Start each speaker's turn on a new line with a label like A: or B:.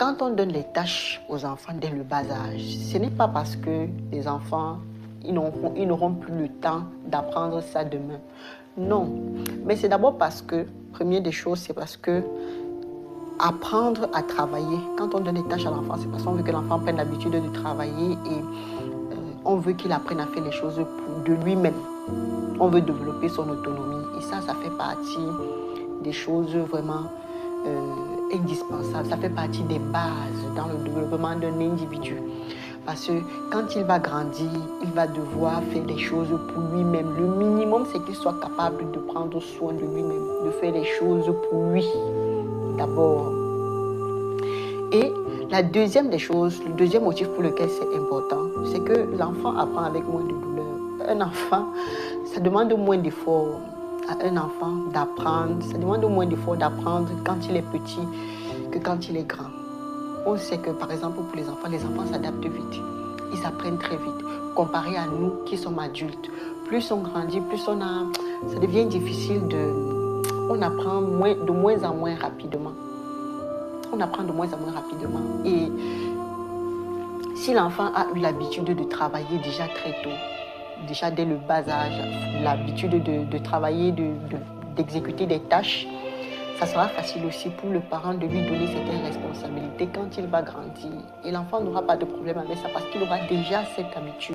A: quand on donne les tâches aux enfants dès le bas âge, ce n'est pas parce que les enfants ils n'auront plus le temps d'apprendre ça demain. Non, mais c'est d'abord parce que, première des choses, c'est parce que apprendre à travailler, quand on donne des tâches à l'enfant, c'est parce qu'on veut que l'enfant prenne l'habitude de travailler et on veut qu'il apprenne à faire les choses de lui-même. On veut développer son autonomie et ça fait partie des choses vraiment indispensables. Ça fait partie des bases dans le développement d'un individu. Parce que quand il va grandir, il va devoir faire des choses pour lui-même. Le minimum, c'est qu'il soit capable de prendre soin de lui-même, de faire les choses pour lui, d'abord. Et la deuxième des choses, le deuxième motif pour lequel c'est important, c'est que l'enfant apprend avec moins de douleur. Un enfant, ça demande moins d'efforts à un enfant d'apprendre. Ça demande moins d'efforts d'apprendre quand il est petit que quand il est grand. On sait que, par exemple, pour les enfants s'adaptent vite. Ils apprennent très vite, comparé à nous qui sommes adultes. Plus on grandit, ça devient difficile on apprend de moins en moins rapidement. On apprend de moins en moins rapidement. Et si l'enfant a eu l'habitude de travailler déjà très tôt, déjà dès le bas âge, l'habitude de travailler, d'exécuter des tâches, ça sera facile aussi pour le parent de lui donner certaines responsabilités quand il va grandir. Et l'enfant n'aura pas de problème avec ça parce qu'il aura déjà cette habitude.